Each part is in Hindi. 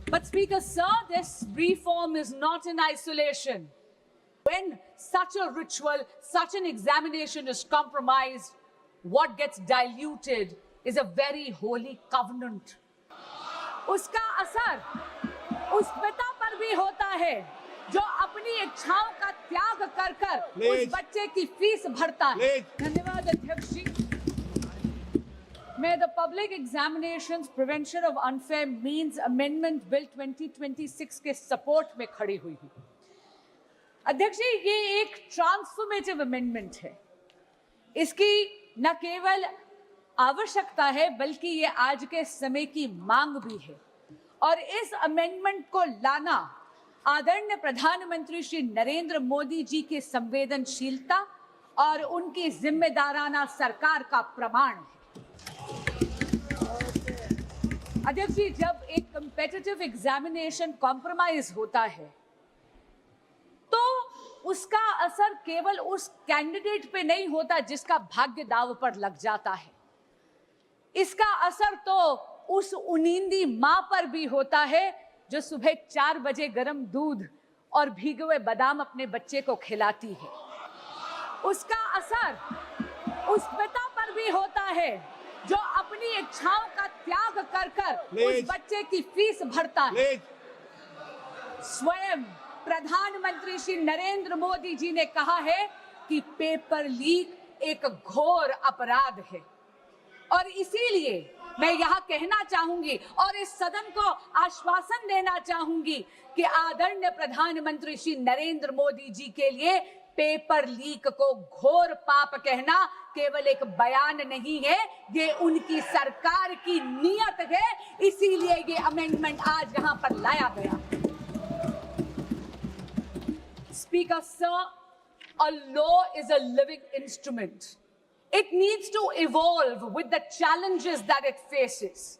But Speaker, sir, this reform is not in isolation. When such a ritual, such an examination is compromised, what gets diluted is a very holy covenant. उसका असर उस पिता पर भी होता है जो अपनी इच्छाओं का त्याग कर कर उस बच्चे की फीस भरता है। धन्यवाद अध्यक्ष जी। मैं the Public Examinations Prevention of Unfair Means Amendment Bill 2026 के सपोर्ट में खड़ी हुई हूँ। अध्यक्ष जी, ये एक ट्रांसफॉर्मेटिव अमेंडमेंट है। इसकी न केवल आवश्यकता है बल्कि ये आज के समय की मांग भी है और इस अमेंडमेंट को लाना आदरणीय प्रधानमंत्री श्री नरेंद्र मोदी जी की संवेदनशीलता और उनकी जिम्मेदाराना सरकार का प्रमाण है। अध्यक्ष जी, जब एक कॉम्पिटिटिव एग्जामिनेशन कॉम्प्रोमाइज होता है तो उसका असर केवल उस कैंडिडेट पे नहीं होता जिसका भाग्य दांव पर लग जाता है। इसका असर तो उस उनींदी मां पर भी होता है जो सुबह 4 बजे गर्म दूध और भीगे हुए बादाम अपने बच्चे को खिलाती है। उसका असर उस पिता पर भी होता है जो अपनी इच्छाओं का त्याग कर कर उस बच्चे की फीस भरता है। स्वयं प्रधानमंत्री श्री नरेंद्र मोदी जी ने कहा है कि पेपर लीक एक घोर अपराध है और इसीलिए मैं यहाँ कहना चाहूंगी और इस सदन को आश्वासन देना चाहूंगी कि आदरणीय प्रधानमंत्री श्री नरेंद्र मोदी जी के लिए पेपर लीक को घोर पाप कहना केवल एक बयान नहीं है, ये उनकी सरकार की नीयत है। इसीलिए ये अमेंडमेंट आज यहाँ पर लाया गया। Speaker, sir, a law is a living instrument. It needs to evolve with the challenges that it faces.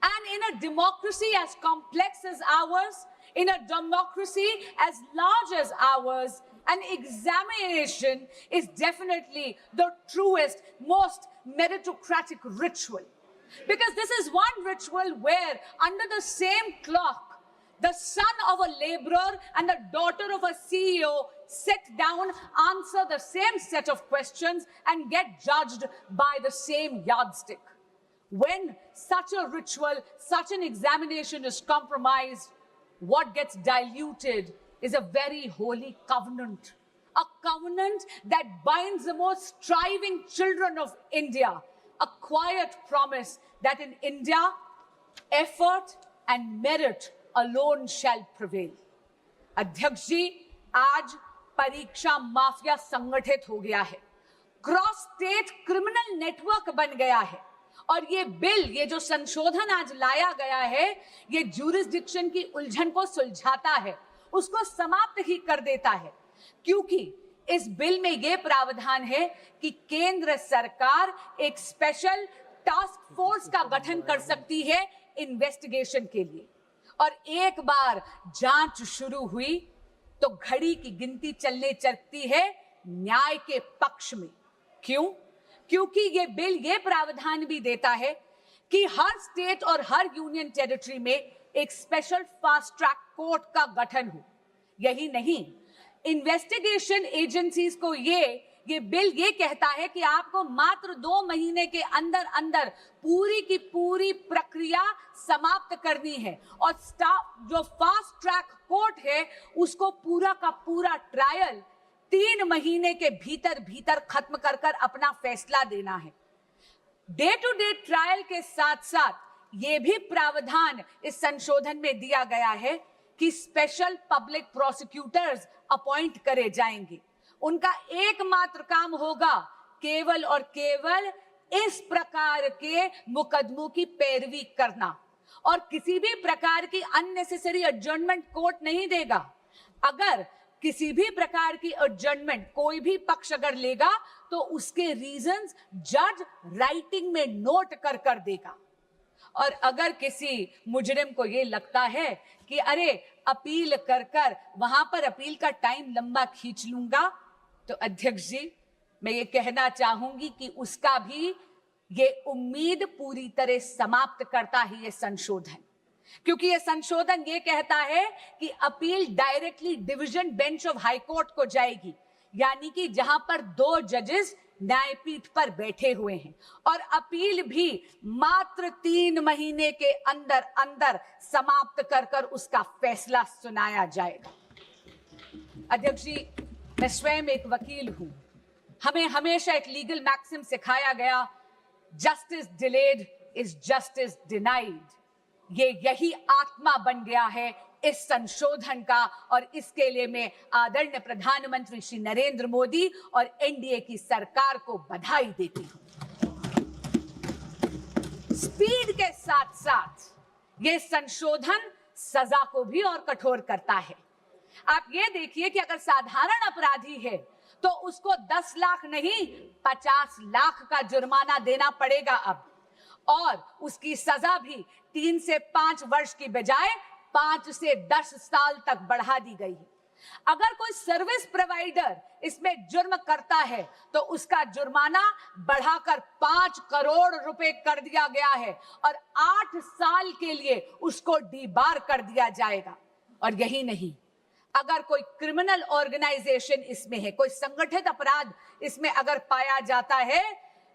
And in a democracy as complex as ours, in a democracy as large as ours, an examination is definitely the truest, most meritocratic ritual. Because this is one ritual where under the same clock, the son of a laborer and the daughter of a CEO sit down, answer the same set of questions and get judged by the same yardstick. When such a ritual, such an examination is compromised, what gets diluted is a very holy covenant. A covenant that binds the most striving children of India. A quiet promise that in India, effort and merit alone shall prevail. अध्यक्ष जी, आज परीक्षा माफिया संगठित हो गया है, क्रॉस स्टेट क्रिमिनल नेटवर्क बन गया है और ये बिल, ये जो संशोधन आज लाया गया है, ये ज्यूरिसडिक्शन की उलझन को सुलझाता है, उसको समाप्त ही कर देता है। क्योंकि इस बिल में ये प्रावधान है कि केंद्र सरकार एक स्पेशल टास्क फोर्स का गठन कर सकती है इन्वेस्टिगेशन के लिए और एक बार जांच शुरू हुई तो घड़ी की गिनती चलने लगती है न्याय के पक्ष में। क्यों? क्योंकि ये बिल ये प्रावधान भी देता है कि हर स्टेट और हर यूनियन टेरिटरी में एक स्पेशल फास्ट ट्रैक कोर्ट का गठन हो। यही नहीं, इन्वेस्टिगेशन एजेंसीज को ये बिल ये कहता है कि आपको मात्र 2 महीने के अंदर अंदर पूरी की पूरी प्रक्रिया समाप्त करनी है और जो फास्ट ट्रैक कोर्ट है उसको पूरा का पूरा ट्रायल 3 महीने के भीतर भीतर खत्म कर कर अपना फैसला देना है। डे टू डे ट्रायल के साथ साथ ये भी प्रावधान इस संशोधन में दिया गया है कि स्पेशल पब्लिक प्रोसिक्यूटर्स अपॉइंट करे जाएंगे। उनका एकमात्र काम होगा केवल और केवल इस प्रकार के मुकदमों की पैरवी करना और किसी भी प्रकार की अननेसेसरी एडजर्नमेंट कोर्ट नहीं देगा। अगर किसी भी प्रकार की एडजर्नमेंट कोई भी पक्ष अगर लेगा तो उसके रीजंस जज राइटिंग में नोट कर कर देगा। और अगर किसी मुजरिम को ये लगता है कि अरे अपील कर कर वहां पर अपील का टाइम लंबा खींच लूंगा, तो अध्यक्ष जी मैं ये कहना चाहूंगी कि उसका भी ये उम्मीद पूरी तरह समाप्त करता है ये संशोधन। क्योंकि यह संशोधन यह कहता है कि appeal directly division bench of high court को जाएगी, यानी कि जहां पर 2 जजेस न्यायपीठ पर बैठे हुए हैं, और अपील भी मात्र 3 महीने के अंदर अंदर समाप्त कर उसका फैसला सुनाया जाएगा। अध्यक्ष जी, मैं स्वयं एक वकील हूं। हमें हमेशा एक लीगल मैक्सिम सिखाया गया, justice delayed is justice denied. यही आत्मा बन गया है इस संशोधन का, और इसके लिए मैं आदरणीय प्रधानमंत्री श्री नरेंद्र मोदी और एनडीए की सरकार को बधाई देती हूं। स्पीड के साथ साथ यह संशोधन सजा को भी और कठोर करता है। आप ये देखिए कि अगर साधारण अपराधी है तो उसको 10 लाख नहीं 50 लाख का जुर्माना देना पड़ेगा अब, और उसकी सजा भी 3 से 5 वर्ष की बजाय 5 से 10 साल तक बढ़ा दी गई है। अगर कोई सर्विस प्रोवाइडर इसमें जुर्म करता है तो उसका जुर्माना बढ़ाकर 5 करोड़ रुपए कर दिया गया है, और 8 साल के लिए उसको डीबार कर दिया जाएगा। और यही नहीं, अगर कोई क्रिमिनल ऑर्गेनाइजेशन इसमें है, कोई संगठित अपराध इसमें अगर पाया जाता है,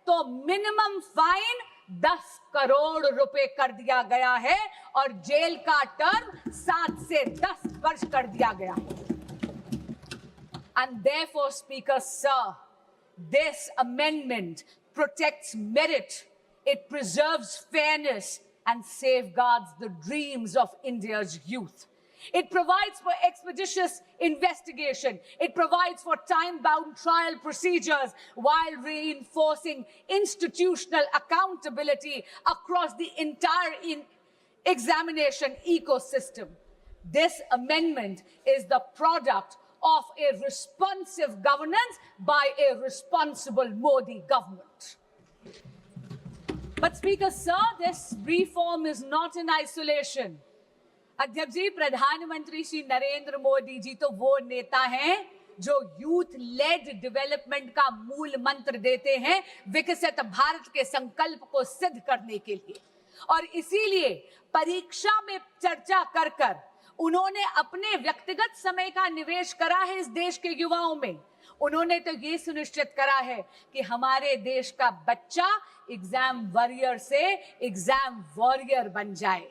तो मिनिमम फाइन 10 करोड़ रुपए कर दिया गया है, और जेल का टर्म 7 से 10 वर्ष कर दिया गया है। And therefore, Speaker Sir, this amendment protects merit, it preserves fairness and safeguards the dreams of India's youth. It provides for expeditious investigation. It provides for time-bound trial procedures while reinforcing institutional accountability across the entire examination ecosystem. This amendment is the product of a responsive governance by a responsible Modi government. But Speaker Sir, this reform is not in isolation. अध्यक्ष जी, प्रधानमंत्री श्री नरेंद्र मोदी जी तो वो नेता हैं जो यूथ लेड डेवलपमेंट का मूल मंत्र देते हैं विकसित भारत के संकल्प को सिद्ध करने के लिए, और इसीलिए परीक्षा में चर्चा कर उन्होंने अपने व्यक्तिगत समय का निवेश करा है इस देश के युवाओं में। उन्होंने तो ये सुनिश्चित करा है कि हमारे देश का बच्चा एग्जाम वॉरियर से एग्जाम वॉरियर बन जाए।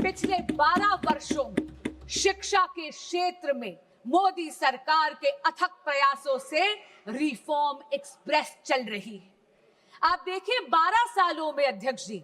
पिछले 12 वर्षों में शिक्षा के क्षेत्र में मोदी सरकार के अथक प्रयासों से रिफॉर्म एक्सप्रेस चल रही है। आप देखिए, 12 सालों में अध्यक्ष जी,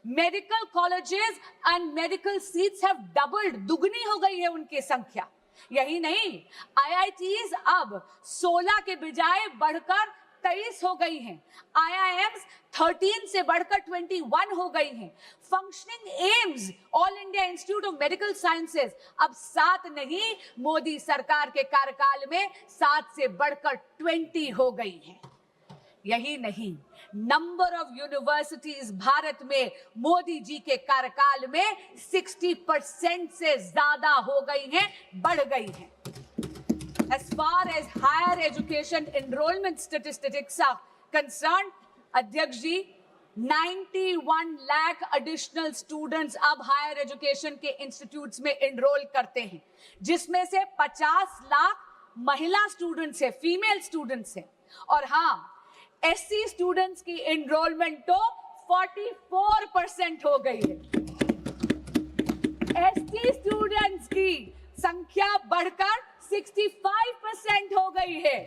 medical colleges and medical seats have doubled, दुगनी हो गई है उनकी संख्या। यही नहीं, आईआईटीज अब 16 के बजाय बढ़कर 23 हो गई हैं। IIMs 13 से बढ़कर 21 हो गई हैं। Functioning AIIMS, all India institute of medical sciences, अब 7 नहीं, मोदी सरकार के कार्यकाल में 7 से बढ़कर 20 हो गई हैं। यही नहीं, नंबर ऑफ यूनिवर्सिटीज भारत में मोदी जी के कार्यकाल में 60% से ज्यादा हो गई हैं, बढ़ गई हैं। As far as higher education enrollment statistics are concerned, अध्यक्ष जी, 91 लाख एडिशनल स्टूडेंट्स अब हायर एजुकेशन के इंस्टीट्यूट्स में एनरोल करते हैं, जिसमें से 50 लाख महिला स्टूडेंट्स है, फीमेल स्टूडेंट्स है। और हाँ, एससी स्टूडेंट्स की एनरोलमेंट तो 44% हो गई है। एसटी स्टूडेंट्स की संख्या बढ़कर 65% हो गई है।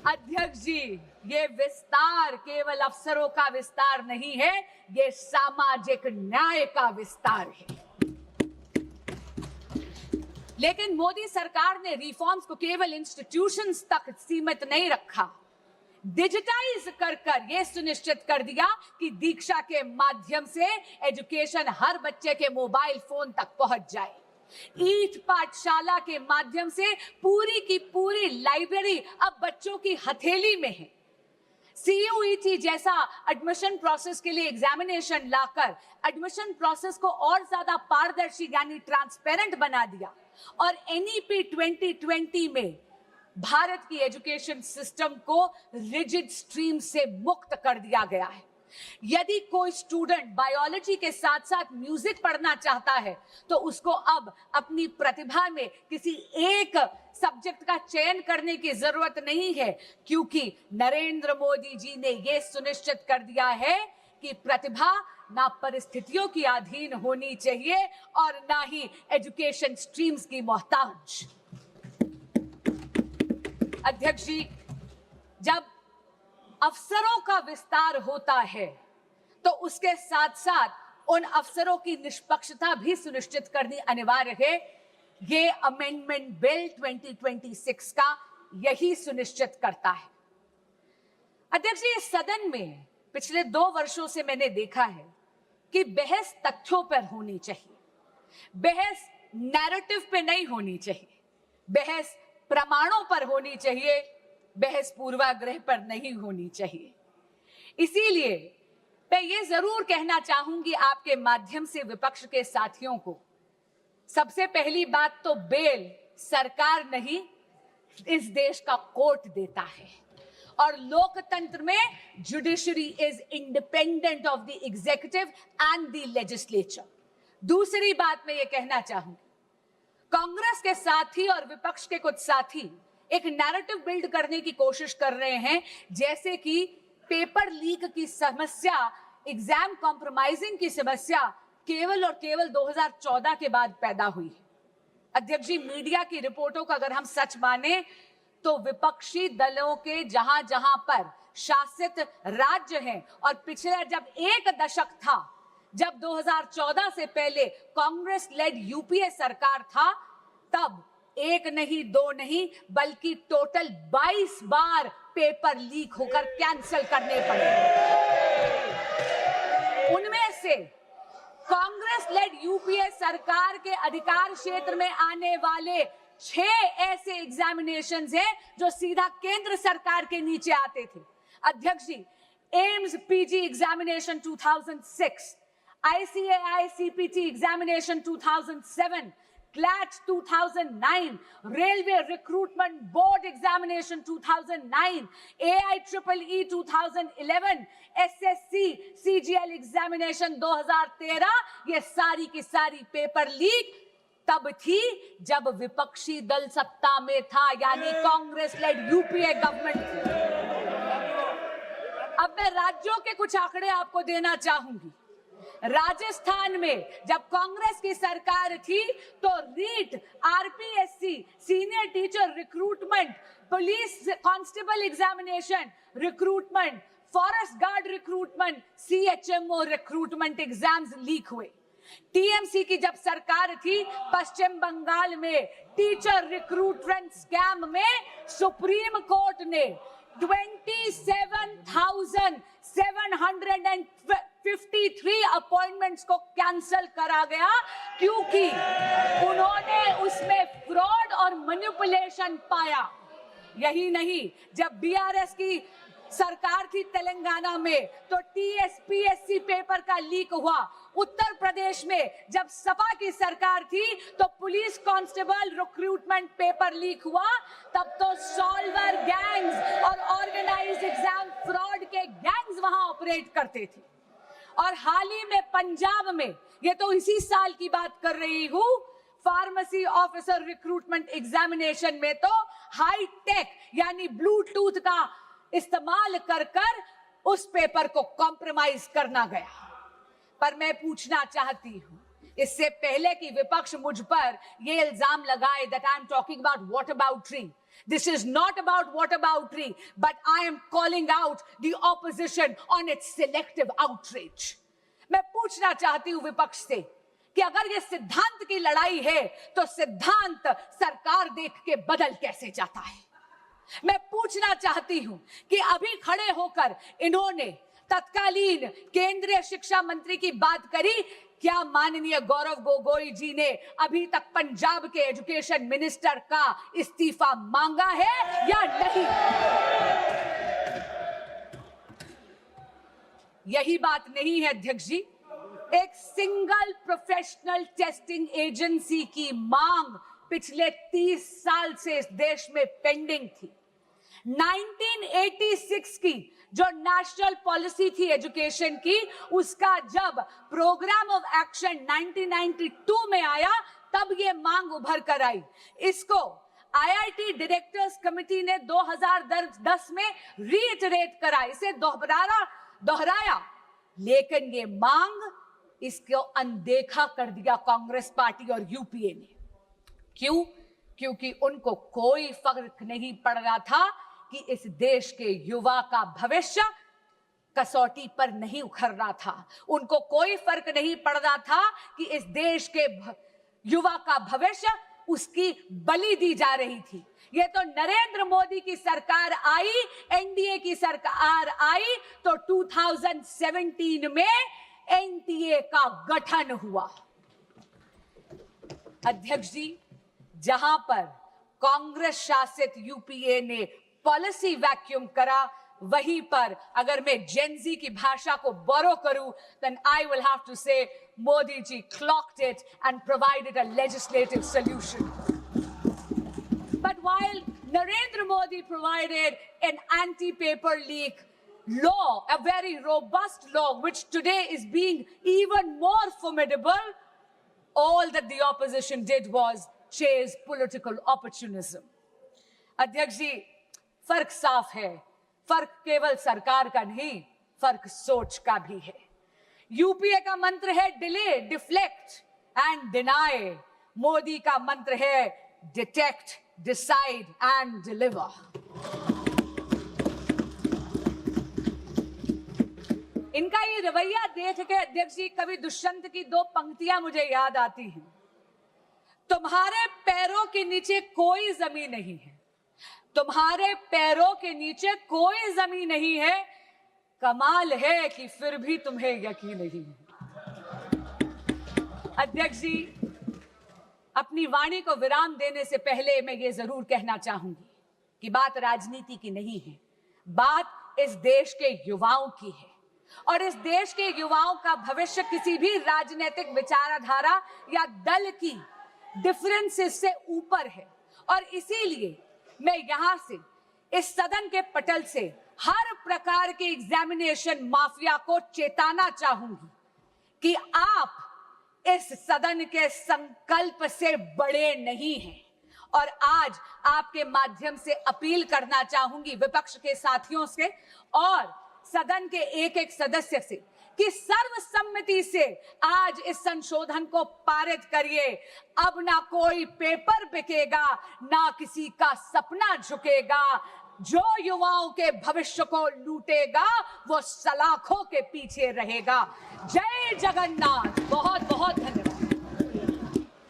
अध्यक्ष जी, ये विस्तार केवल अफसरों का विस्तार नहीं है, ये सामाजिक न्याय का विस्तार है। लेकिन मोदी सरकार ने रिफॉर्म्स को केवल इंस्टीट्यूशंस तक सीमित नहीं रखा। डिजिटाइज कर यह सुनिश्चित कर दिया कि दीक्षा के माध्यम से एजुकेशन हर बच्चे के मोबाइल फोन तक पहुंच जाए। ईट पाठशाला के माध्यम से पूरी की पूरी लाइब्रेरी अब बच्चों की हथेली में है। CUET जैसा एडमिशन प्रोसेस के लिए एग्जामिनेशन लाकर एडमिशन प्रोसेस को और ज्यादा पारदर्शी यानी ट्रांसपेरेंट बना दिया, और NEP 2020 में भारत की एजुकेशन सिस्टम को रिजिड स्ट्रीम से मुक्त कर दिया गया है। यदि कोई स्टूडेंट बायोलॉजी के साथ साथ म्यूजिक पढ़ना चाहता है तो उसको अब अपनी प्रतिभा में किसी एक सब्जेक्ट का चयन करने की जरूरत नहीं है, क्योंकि नरेंद्र मोदी जी ने यह सुनिश्चित कर दिया है कि प्रतिभा ना परिस्थितियों की अधीन होनी चाहिए और ना ही एजुकेशन स्ट्रीम्स की मोहताज। अध्यक्ष जी, जब अफसरों का विस्तार होता है तो उसके साथ साथ उन अफसरों की निष्पक्षता भी सुनिश्चित करनी अनिवार्य है। ये अमेंडमेंट बिल 2026 का यही सुनिश्चित करता है। अध्यक्ष जी, इस सदन में पिछले 2 वर्षों से मैंने देखा है कि बहस तथ्यों पर होनी चाहिए, बहस नैरेटिव पे नहीं होनी चाहिए, बहस प्रमाणों पर होनी चाहिए, बहस पूर्वाग्रह पर नहीं होनी चाहिए। इसीलिए मैं ये जरूर कहना चाहूंगी आपके माध्यम से विपक्ष के साथियों को, सबसे पहली बात तो बेल सरकार नहीं, इस देश का कोर्ट देता है और लोकतंत्र में judiciary is independent of the executive and the legislature. दूसरी बात मैं ये कहना चाहूंगी, कांग्रेस के साथी और विपक्ष के कुछ साथी एक नैरेटिव बिल्ड करने की कोशिश कर रहे हैं, जैसे कि पेपर लीक की समस्या, एग्जाम कॉम्प्रोमाइजिंग की समस्या केवल और केवल 2014 के बाद पैदा हुई है। अध्यक्ष जी, मीडिया की रिपोर्टों का अगर हम सच माने तो विपक्षी दलों के जहां जहां पर शासित राज्य हैं और पिछले जब एक दशक था, जब 2014 से पहले कांग्रेस लेड यूपीए सरकार था, तब 1 नहीं 2 नहीं बल्कि टोटल 22 बार पेपर लीक होकर कैंसिल करने पड़े। उनमें से कांग्रेस लेड यूपीए सरकार के अधिकार क्षेत्र में आने वाले 6 ऐसे एग्जामिनेशंस हैं जो सीधा केंद्र सरकार के नीचे आते थे। अध्यक्ष जी, AIIMS PG examination 2006, ICAI CPT examination 2007, CLAT 2009, Railway Recruitment Board Examination 2009, AIEEE 2011, SSC CGL Examination 2013, ये सारी की सारी पेपर लीक तब थी जब विपक्षी दल सत्ता में था, यानी कांग्रेस लेड यूपीए गवर्नमेंट थी। अब मैं राज्यों के कुछ आंकड़े आपको देना चाहूंगी। राजस्थान में जब कांग्रेस की सरकार थी तो REET, RPSC, senior teacher recruitment, police constable examination recruitment, forest guard recruitment, CHMO recruitment exams leak हुए। टीएमसी की जब सरकार थी, पश्चिम बंगाल में टीचर रिक्रूटमेंट स्कैम में सुप्रीम कोर्ट ने 27,753 अपॉइंटमेंट्स को कैंसिल करा गया, क्योंकि उन्होंने उसमें फ्रॉड और मैनिपुलेशन पाया। यही नहीं, जब बीआरएस की सरकार थी तेलंगाना में तो टीएसपीएससी पेपर का लीक हुआ। उत्तर प्रदेश में जब सपा की सरकार थी तो police constable recruitment paper leak हुआ। तब तो सॉल्वर गैंग्स और ऑर्गेनाइज्ड एग्जाम फ्रॉड के गैंग्स वहां ऑपरेट करते थे। और हाल ही में पंजाब में, ये तो इसी साल की बात कर रही हूं, फार्मेसी ऑफिसर रिक्रूटमेंट एग्जामिनेशन में तो हाई टेक यानी ब्लूटूथ का इस्तेमाल कर उस पेपर को कॉम्प्रोमाइज करना गया। पर मैं पूछना चाहती हूं, इससे पहले कि विपक्ष मुझ पर यह इल्जाम लगाए that I am talking about whataboutery, this is not about whataboutery, but I am calling out the opposition on its selective outrage. मैं पूछना चाहती हूं विपक्ष से कि अगर ये सिद्धांत की लड़ाई है तो सिद्धांत सरकार देख के बदल कैसे जाता है। मैं पूछना चाहती हूं कि अभी खड़े होकर इन्होंने तत्कालीन केंद्रीय शिक्षा मंत्री की बात करी, क्या माननीय गौरव गोगोई जी ने अभी तक पंजाब के एजुकेशन मिनिस्टर का इस्तीफा मांगा है या नहीं? यही बात नहीं है अध्यक्ष जी, एक सिंगल प्रोफेशनल टेस्टिंग एजेंसी की मांग पिछले 30 साल से इस देश में पेंडिंग थी। 1986 की जो नेशनल पॉलिसी थी एजुकेशन की, उसका जब प्रोग्राम ऑफ एक्शन 1992 में आया, तब ये मांग उभर कर आई। इसको आईआईटी डायरेक्टर्स कमेटी ने 2010 में रीइटरेट करा, इसे दोहराया, लेकिन ये मांग, इसको अनदेखा कर दिया कांग्रेस पार्टी और यूपीए ने। क्यों? क्योंकि उनको कोई फर्क नहीं पड़ रहा था कि इस देश के युवा का भविष्य कसौटी पर नहीं उखड़ रहा था। उनको कोई फर्क नहीं पड़ रहा था कि इस देश के युवा का भविष्य उसकी बलि दी जा रही थी। ये तो नरेंद्र मोदी की सरकार आई, एनडीए की सरकार आई, तो 2017 में एनडीए का गठन हुआ। अध्यक्ष जी, जहां पर कांग्रेस शासित यूपीए ने पॉलिसी वैक्यूम करा, वहीं पर अगर मैं जेनजी की भाषा को बोरो करूं, then I will have to say Modi ji clocked it and provided a legislative solution. But while Narendra Modi provided an anti-paper leak law, a very robust law, which today is being even more formidable, all that the opposition did was chase political opportunism. अध्यक्ष जी, फर्क साफ है। फर्क केवल सरकार का नहीं, फर्क सोच का भी है। यूपीए का मंत्र है delay, deflect and deny. Modi का मंत्र है डिटेक्ट, डिसाइड एंड डिलीवर। इनका ये रवैया देख के अध्यक्ष जी, कवि दुष्यंत की दो पंक्तियां मुझे याद आती हैं। तुम्हारे पैरों के नीचे कोई जमीन नहीं है, तुम्हारे पैरों के नीचे कोई जमीन नहीं है, कमाल है कि फिर भी तुम्हें यकीन नहीं है। अध्यक्ष जी, अपनी वाणी को विराम देने से पहले मैं ये जरूर कहना चाहूंगी कि बात राजनीति की नहीं है, बात इस देश के युवाओं की है। और इस देश के युवाओं का भविष्य किसी भी राजनीतिक विचारधारा या दल की डिफरेंसेस से ऊपर है। और इसीलिए मैं यहां से, इस सदन के पटल से, हर प्रकार के एग्जामिनेशन माफिया को चेताना चाहूंगी कि आप इस सदन के संकल्प से बड़े नहीं हैं। और आज आपके माध्यम से अपील करना चाहूंगी विपक्ष के साथियों से और सदन के एक एक सदस्य से कि सर्वसम्मति से आज इस संशोधन को पारित करिए। अब ना कोई पेपर बिकेगा, ना किसी का सपना झुकेगा। जो युवाओं के भविष्य को लूटेगा वो सलाखों के पीछे रहेगा। जय जगन्नाथ। बहुत बहुत